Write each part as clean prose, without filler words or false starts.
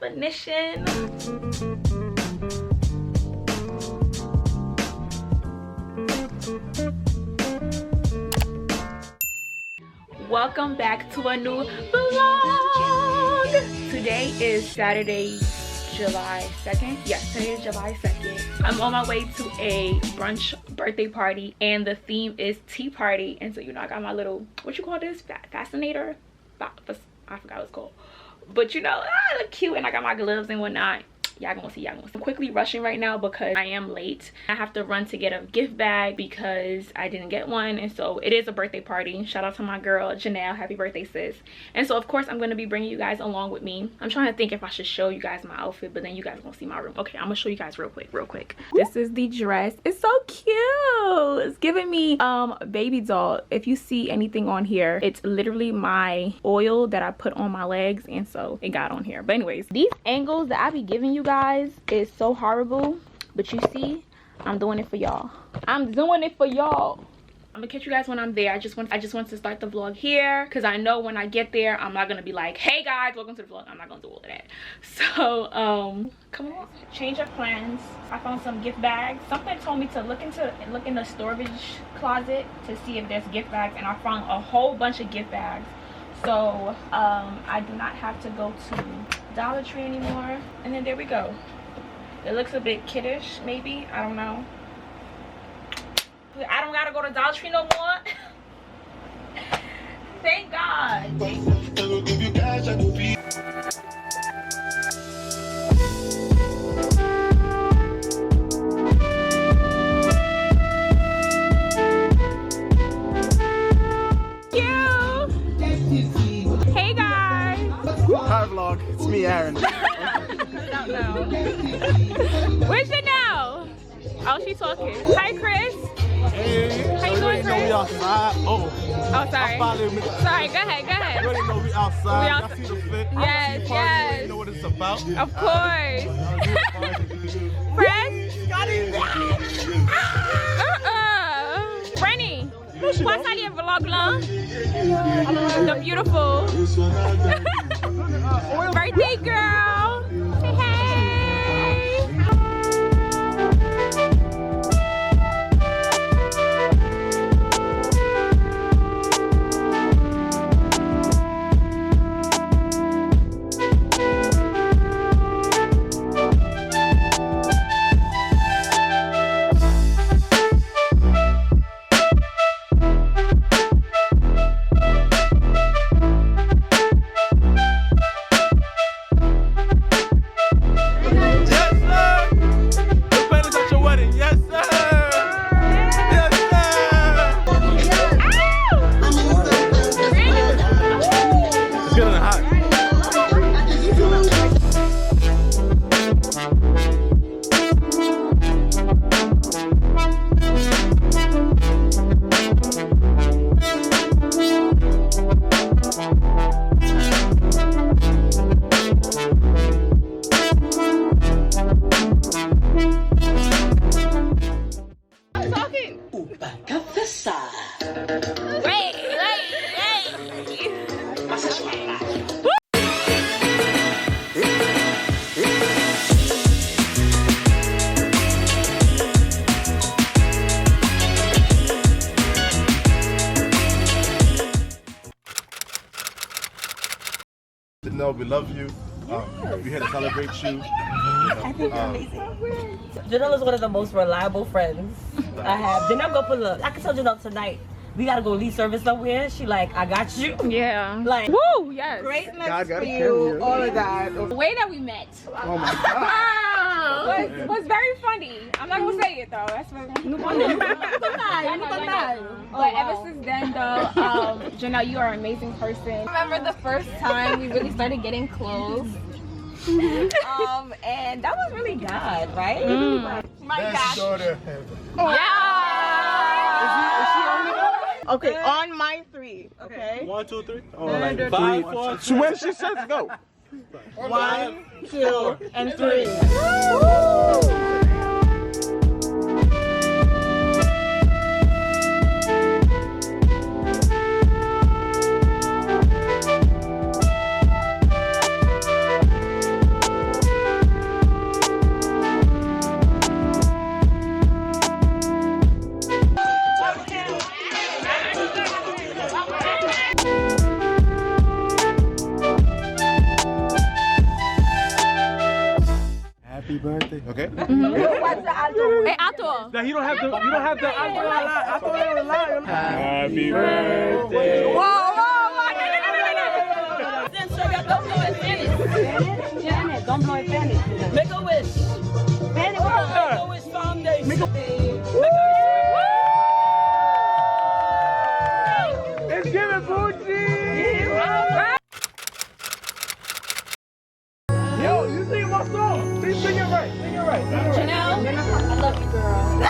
definition. Welcome back to a new vlog. Today is Saturday, July 2nd. Yes, today is July 2nd. I'm on my way to a brunch birthday party and the theme is tea party. And so, you know, I got my little, what you call this? Fascinator? I forgot what it's called. But you know, I look cute and I got my gloves and whatnot. Y'all gonna see, I'm quickly rushing right now because I am late. I have to run to get a gift bag because I didn't get one, and so it is a birthday party. Shout out to my girl Janelle, happy birthday sis. And so of course I'm gonna be bringing you guys along with me. I'm trying to think if I should show you guys my outfit, but then you guys gonna see my room. Okay, I'm gonna show you guys real quick. This is the dress. It's so cute. It's giving me baby doll. If you see anything on here, it's literally my oil that I put on my legs, and so it got on here. But anyways, these angles that I be giving you guys is so horrible, but you see, I'm doing it for y'all. I'm doing it for y'all. I'm gonna catch you guys when I'm there. I just want to start the vlog here because I know when I get there I'm not gonna be like, hey guys, welcome to the vlog. I'm not gonna do all of that. So come on, change of plans. I found some gift bags. Something told me to look in the storage closet to see if there's gift bags, and I found a whole bunch of gift bags. So I do not have to go to Dollar Tree anymore. And then there we go. It looks a bit kiddish, maybe, I don't know. I don't gotta go to Dollar Tree no more. Thank God. Hey guys. Hi vlog, it's me Aaron. I don't know. Where's Janelle? Oh, she's talking. Hi Chris. Hey, how you doing, know Chris? we outside. Oh, sorry. Sorry, go ahead. You already know we outside. Y'all see the fit. Yes, You yes. know what it's about. Of course. Chris? Brenny, what's on your vlog long? The beautiful birthday girl. Say hey. No, we love you. We're here to celebrate you. I think you're amazing. Janelle is one of the most reliable friends I have. Janelle go pull up. I can tell Janelle tonight we gotta go lead service somewhere. She like, I got you. Yeah. Like, woo, yes. Greatness for you. All of that. The way that we met. Oh my God. was very funny. I'm not gonna say it though. That's what. But ever since then though, Janelle, you are an amazing person. I remember the first time we really started getting close. And that was really God, right? My gosh. Yeah. Okay, on my three. Okay. 1, 2, 3. Oh, like 5, 4. So when she says go. 1, 2, and 3. Okay? What's the alto? Hey, alto. No, you don't have to. You don't have to. Happy Whoa, birthday. whoa, whoa. Janet, don't blow it, Fanny. Make a wish. Fanny, make a wish foundation. Make a wish. It's giving Bootsy. Yo, you sing my song. Please sing it right. Sing it right. Janelle, I love you, girl.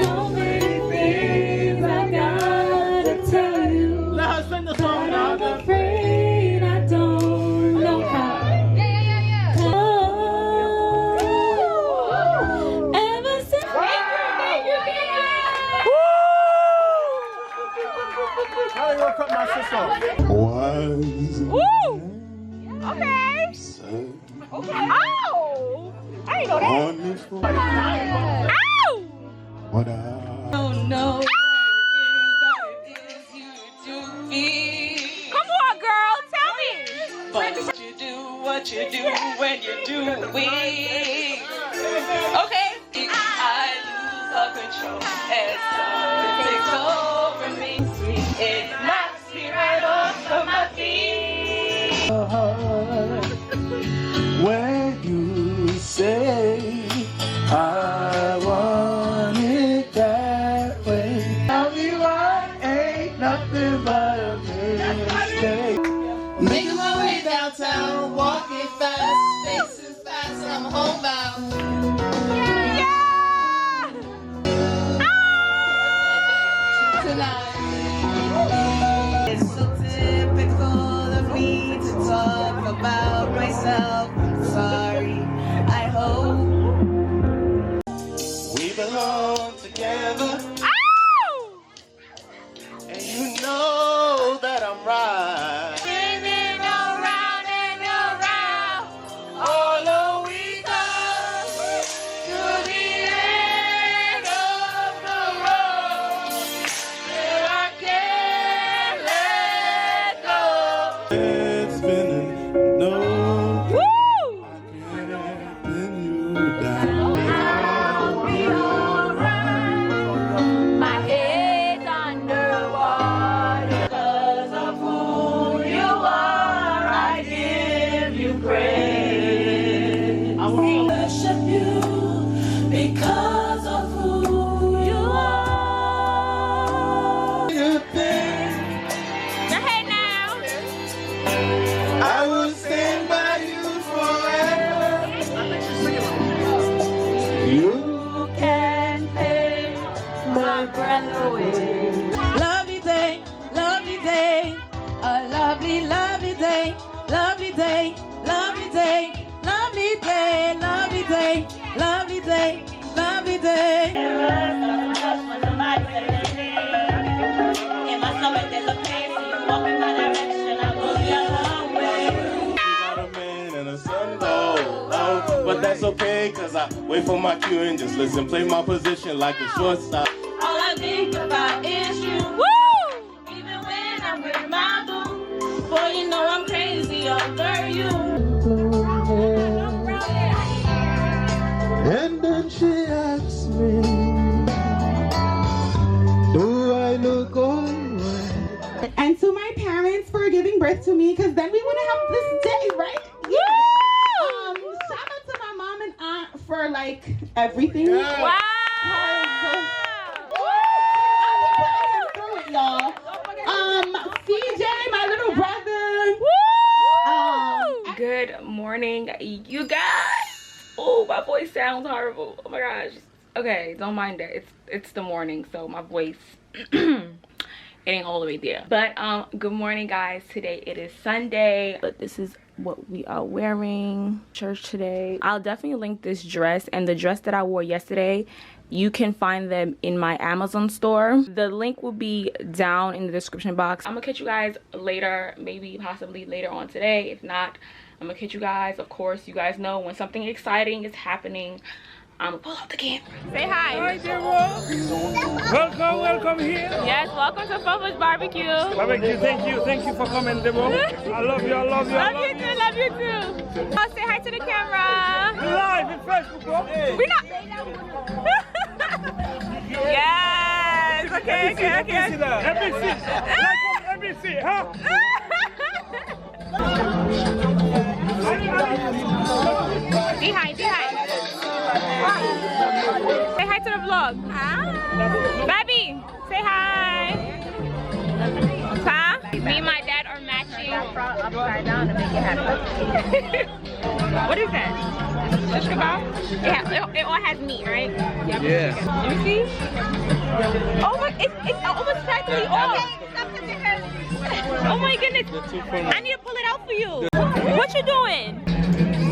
So many things I gotta tell you. Let her sing the song I'm now. afraid I don't know how. Ever since How you gonna cut my sis off? Woo! Okay. Okay. Oh! I ain't know that. Ow! don't know Come on, girl. Tell me. But you do what you do when you do weak. Okay, if I lose all control and something takes over me, it knocks me right off of my feet. When you say I want it that way, tell me why ain't nothing but a mistake. Making my way downtown, walking fast, faces fast, I'm homebound. Tonight. It's so typical of me to talk about myself. I'm sorry, I hope We belong together, Ow! and you know that I'm right. Spinning around and around. All the we got to the end of the road, and I can't let go. It's spinning, no, Woo! I can't pin you down. My head's underwater. because of who you are. I give you praise. I will Worship you because of who you are. you think Your head now. I will stand by you forever. You Can take my breath away. lovely day, lovely day, a lovely, lovely day, lovely day, lovely day, lovely day, lovely day, lovely day, lovely day. In my stomach, there's a pain, so you walk in my direction, I go the other way. got a man and a son, oh, but that's okay, cause I wait for my cue and just listen, play my position like a shortstop. All I think about is you. Woo! Even when I'm with my boo. Boy, you know I'm crazy over you. And then she asked me, do I look alright? And to my parents for giving birth to me, because then we wouldn't have this day, right? Shout out to my mom and aunt for like everything. Wow! Y'all. CJ, my little brother. Woo! Good morning, you guys. Oh, my voice sounds horrible. Oh my gosh. Okay, don't mind that. It's the morning, so my voice it ain't all the way there. But good morning, guys. Today it is Sunday, but this is what we are wearing church today. I'll definitely link this dress and the dress that I wore yesterday. You can find them in my Amazon store. The link will be down in the description box. I'm gonna catch you guys later, maybe possibly later on today. If not, I'm gonna catch you guys. Of course, you guys know when something exciting is happening, I'm gonna pull out the camera. Say hi. Hi, Deborah. Welcome here. Yes, welcome to Fofa's Barbecue. Barbecue, thank you for coming, Deborah. I love you, Love you too. Oh, say hi to the camera. Live in Facebook, bro. We not. Yes. Okay. NBC, huh? Say hi. Say hi to the vlog. Baby, say hi. Huh? Me and my dad are matching. Upside down to make it happen. What is that? Shish kebab? It all has meat, right? Yeah. Let me see. Oh my, it's almost practically off. Oh my goodness. I need to pull it out for you. What you doing?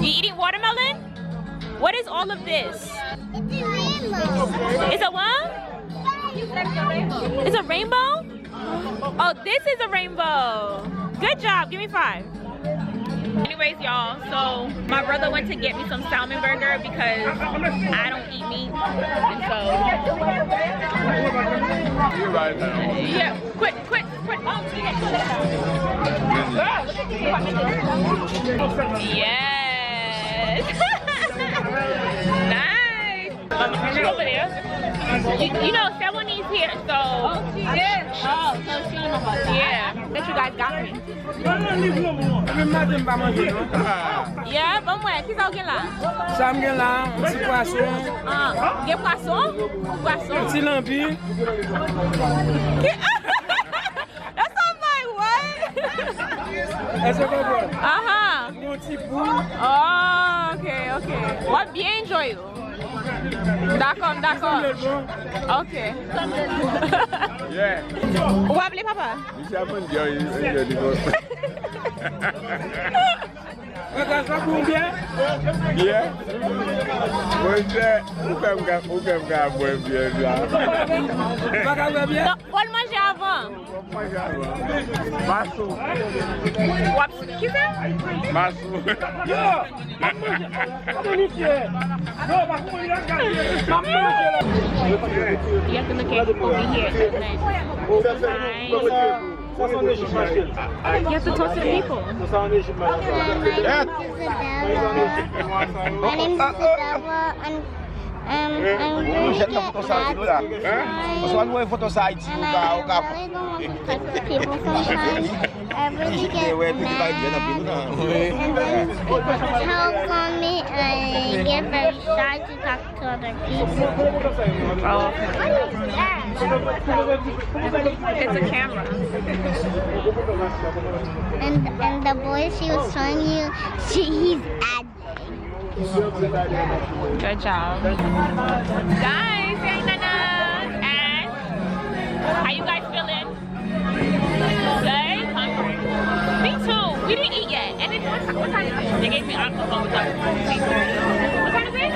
You eating watermelon? What is all of this? It's a rainbow. It's a what? It's a rainbow? Oh, this is a rainbow. Good job. Give me 5. Anyways, y'all, so my brother went to get me some salmon burger because I don't eat meat. And so... You're right now. Yeah, quit. Yes. Nice. Over there. You know, someone's here, so. Oh, she did. Oh, so she don't know about that. Yeah, that you guys got me. Yeah, vamos ver. Qu'est-ce qu'on a là? Ça me gagne là, un petit poisson. Ah, des poissons? Poisson. Petit lampi. That sounds like what? Est-ce que vous comprenez? Uh-huh. Mon petit bout. Oh, okay. What bien enjoy you? D'accord. Okay. Yeah. Où appelez papa? You should enjoy it. Ça combien? Yeah. What's that? Who can go bien là? Pas bien? Non, faut le manger avant. Massou. Qui c'est? Massou. Yo! You have to look at over here. You have to talk to the people. My name is Isabella, and I'm going to get mad. And I really don't touch people sometimes. I really get mad. And then people help on me, and I get very shy to talk to other people. Oh, it's a camera. And the boy she was showing you, he's acting. Good job. Guys, hey Nana, Ash, how you guys feeling? Good? Hungry? Me too. We didn't eat yet. And it's, what time is it? They gave me alcohol with us. 8:30. What time is it?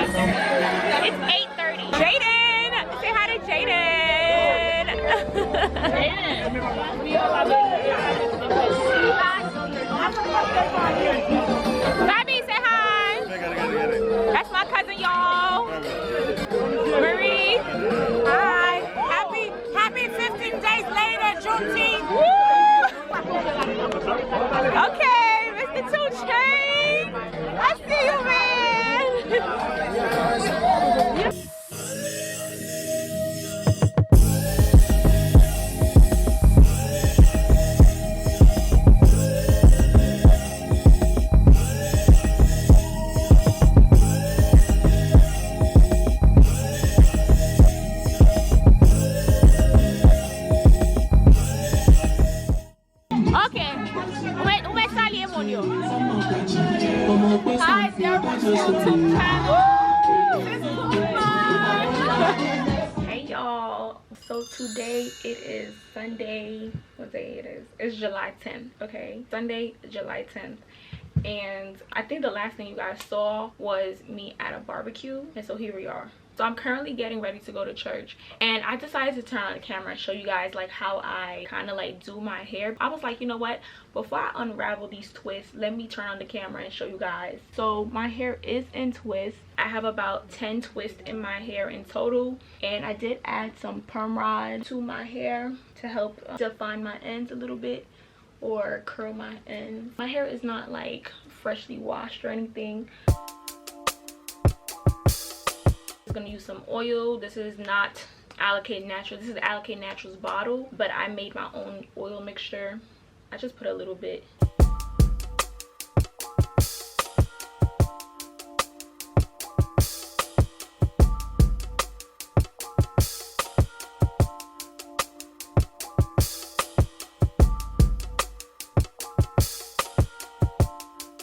It's 8:30. Jaden! Say hi to Jaden! Bobby, say hi! That's my cousin, y'all. Marie. Hi. Happy 15 days later, Juneteenth. Woo! Okay, Mr. 2 Chainz. I see you, man. Hi, hey y'all, so today it is Sunday. What day it is? It's July 10th. Okay, Sunday, July 10th. And I think the last thing you guys saw was me at a barbecue, and so here we are. So I'm currently getting ready to go to church, and I decided to turn on the camera and show you guys like how I kind of like do my hair. I was like, you know what, before I unravel these twists, let me turn on the camera and show you guys. So my hair is in twists. I have about 10 twists in my hair in total, and I did add some perm rods to my hair to help define my ends a little bit or curl my ends. My hair is not like freshly washed or anything. I'm gonna use some oil. This is not Allocate Natural. This is Allocate Natural's bottle, but I made my own oil mixture. I just put a little bit.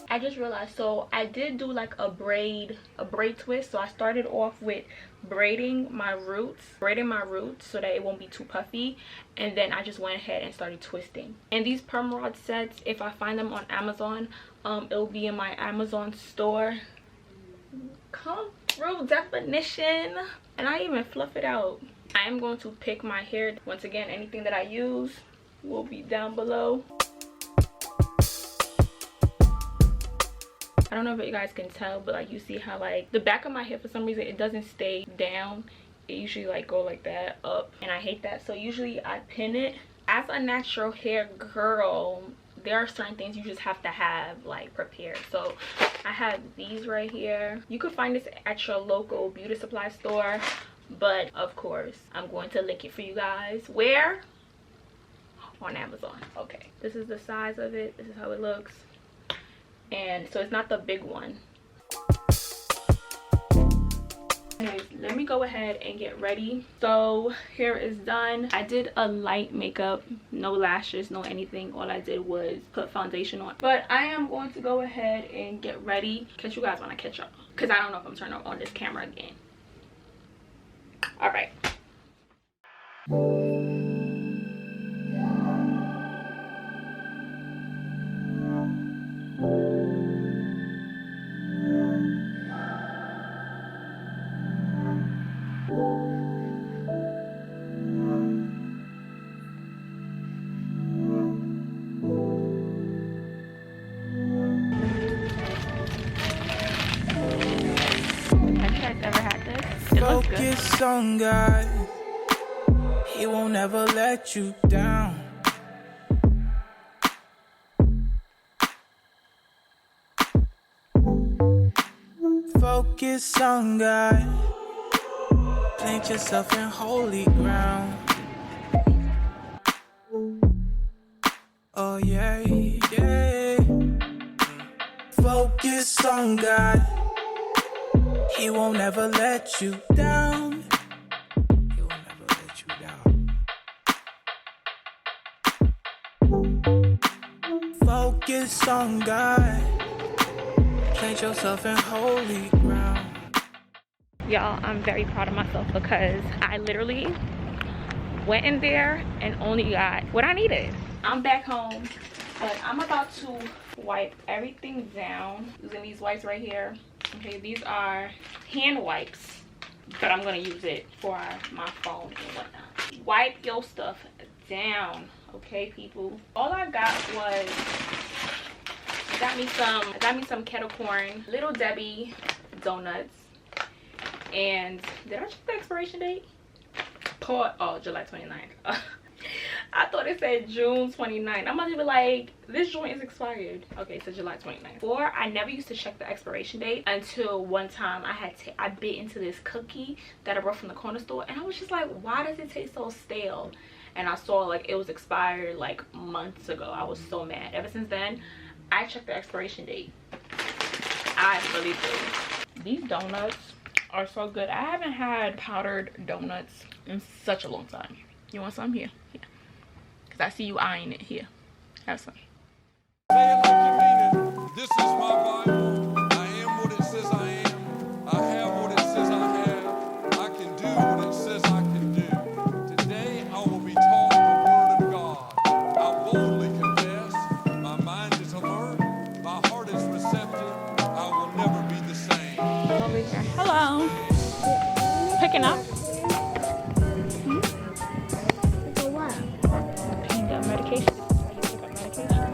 I just realized, so I did do like a braid twist. So I started off with braiding my roots so that it won't be too puffy, and then I just went ahead and started twisting. And these perm rod sets, if I find them on Amazon, it'll be in my Amazon store. Come through, definition. And I even fluff it out. I am going to pick my hair. Once again, anything that I use will be down below. I don't know if you guys can tell, but like you see how like the back of my hair, for some reason it doesn't stay down. It usually like go like that up, and I hate that. So usually I pin it. As a natural hair girl, there are certain things you just have to have like prepared. So I have these right here. You could find this at your local beauty supply store, but of course I'm going to link it for you guys. Where? On Amazon. Okay, this is the size of it. This is how it looks. And so it's not the big one. Anyways, let me go ahead and get ready. So hair is done. I did a light makeup, no lashes, no anything. All I did was put foundation on. But I am going to go ahead and get ready. Catch you guys when I catch up, because I don't know if I'm turning on this camera again. All right. Focus on God, He won't ever let you down. Focus on God, plant yourself in holy ground. Oh yeah, yeah. Focus on God, He won't ever let you down. He won't ever let you down. Focus on God. Plant yourself in holy ground. Y'all, I'm very proud of myself because I literally went in there and only got what I needed. I'm back home, but I'm about to wipe everything down using these wipes right here. Okay, these are hand wipes, but I'm gonna use it for my phone and whatnot. Wipe your stuff down, okay, people. All I got was I got me some kettle corn, Little Debbie donuts, and did I check the expiration date? Oh, July 29th. I thought it said June 29th. I'm about to be like, this joint is expired. Okay, so July 29th. Before, I never used to check the expiration date until one time I bit into this cookie that I brought from the corner store, and I was just like, why does it taste so stale? And I saw like it was expired like months ago. I was so mad. Ever since then, I checked the expiration date. I really do. These donuts are so good. I haven't had powdered donuts in such a long time. You want some? Here. Yeah. Because I see you eyeing it. Here. Have some. Say it like you mean it. This is my Bible. I am what it says I am. I have what it says I have. I can do what it says I can do. Today I will be taught the word of God. I boldly confess. My mind is alert. My heart is receptive. I will never be the same. Over here. Hello. medication. This is how you pick up medication.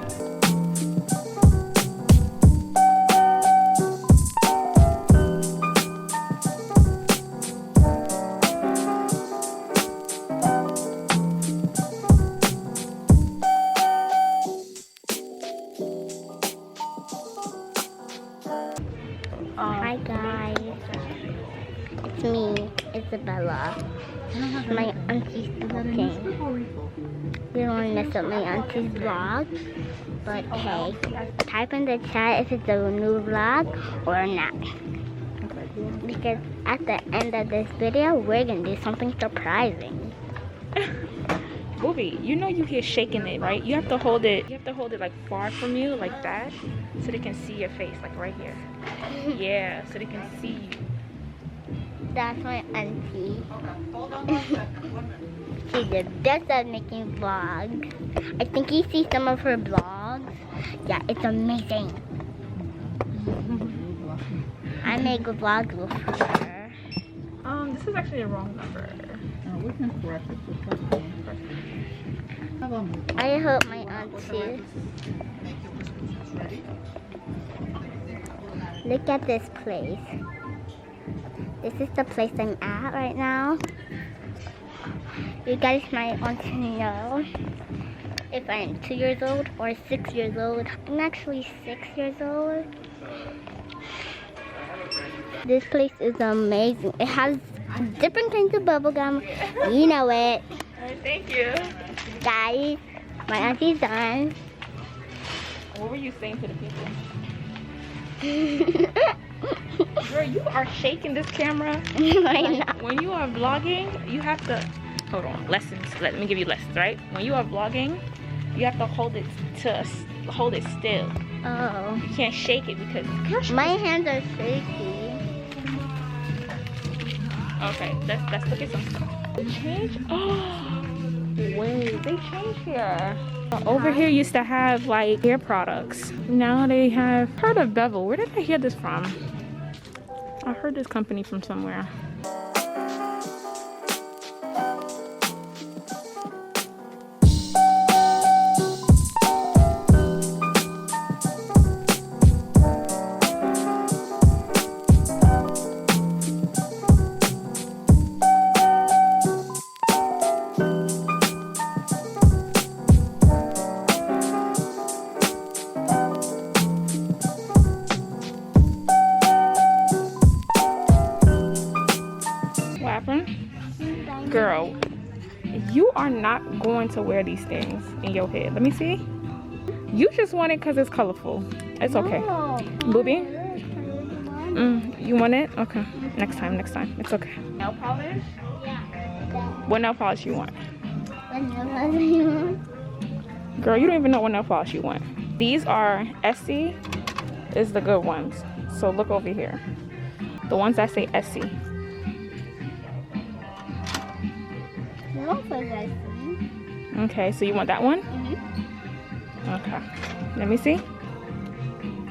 Hi guys, it's me, Isabella. My auntie's talking. You don't want to mess up my auntie's vlog, but hey, type in the chat if it's a new vlog or not. Because at the end of this video, we're gonna do something surprising. Booby, you know you hear shaking it, right? You have to hold it. You have to hold it like far from you, like that, so they can see your face, like right here. Yeah, so they can see you. That's my auntie. She's the best at making vlogs. I think you see some of her vlogs. Yeah, it's amazing. I make vlogs with her. This is actually the wrong number. We can correct it. I hope my auntie. Look at this place. This is the place I'm at right now. You guys might want to know if I'm 2 years old or 6 years old. I'm actually 6 years old. This place is amazing. It has different kinds of bubble gum. You know it. Alright, thank you. Guys, my auntie's done. What were you saying to the people? Girl, you are shaking this camera. When you are vlogging, you have to hold on. Lessons. Let me give you lessons, right? When you are vlogging, you have to hold it still. Oh. You can't shake it because my hands are shaky. Okay, let's look at some stuff. They changed? Oh, wait, they changed here. Over here used to have like hair products. Now they have, heard of Bevel. Where did I hear this from? I heard this company from somewhere. Girl, you are not going to wear these things in your head. Let me see. You just want it because it's colorful. It's okay. No. Booby? You want it? Okay. Next time. It's okay. Nail polish? Yeah. What nail polish you want? What nail polish you want? Girl, you don't even know what nail polish you want. These are Essie is the good ones. So look over here. The ones that say Essie. Okay, so you want that one? Okay. Let me see.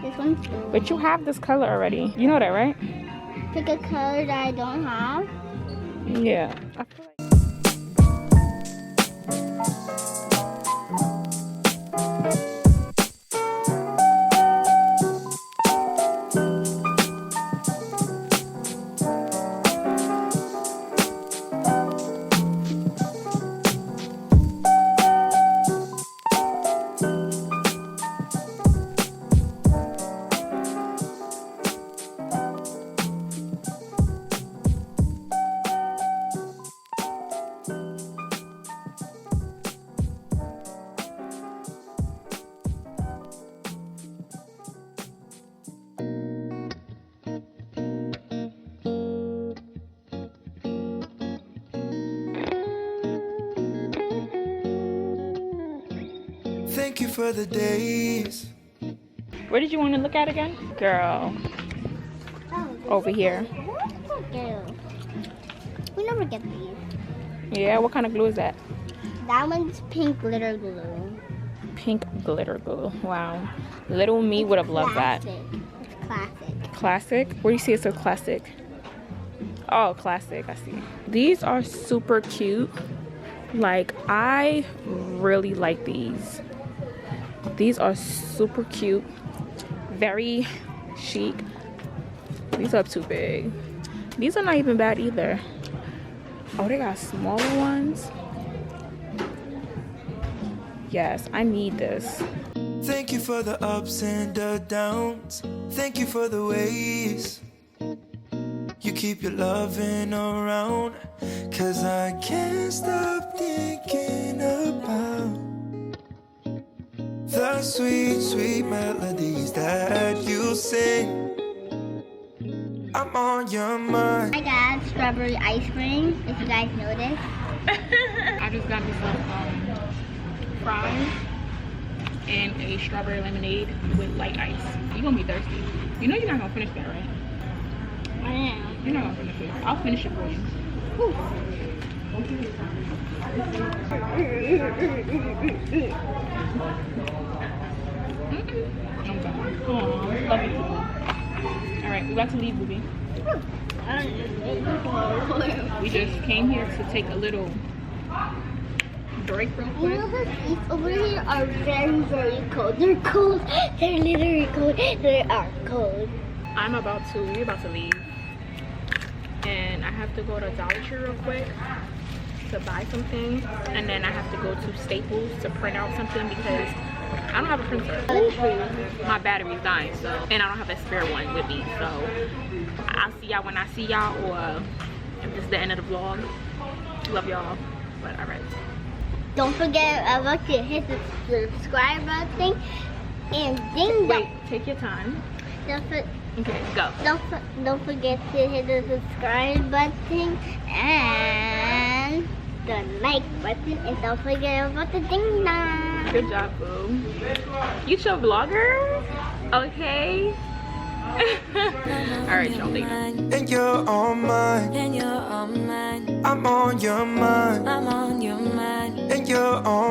This one's blue. But you have this color already. You know that, right? Pick a color that I don't have. Yeah. I feel like Thank you for the days. where did you want to look at again? Girl. Over here. We never get these. Yeah, what kind of glue is that? That one's pink glitter glue. Pink glitter glue. Wow. Little me would have loved that. It's classic. Classic? Where do you see it so classic? Oh, classic. I see. These are super cute. Like, I really like these. These are super cute, very chic. These are too big. These are not even bad either. Oh, they got smaller ones. Yes, I need this. Thank you for the ups and the downs. Thank you for the ways you keep your loving around. 'Cause I can't stop thinking about the sweet, sweet melodies that you sing. I'm on your mind. I got strawberry ice cream, if you guys noticed. I just got me some fries and a strawberry lemonade with light ice. You're gonna be thirsty. You know you're not gonna finish that, right? I am. You're not gonna finish it. I'll finish it for you. Ooh. I'm done. Aw, love you too. Alright, we're about to leave, Booby. We just came here to take a little break real You quick. know the seats over here are very, very cold. They're cold. They're literally cold. They are cold. We're about to leave. And I have to go to Dollar Tree real quick to buy something. And then I have to go to Staples to print out something because I don't have a printer. My battery's dying, so, and I don't have a spare one with me. So I'll see y'all when I see y'all, or if this is the end of the vlog. Love y'all. But alright. Don't forget about to hit the subscribe button and ding Wait, take your time. Okay, go. Don't forget to hit the subscribe button and the like button, and don't forget about the ding dong. Good job, boo. You your vlogger? Okay. Alright, y'all later. And you're on mine. And you're on mine. I'm on your mind. I'm on your mind. And you're on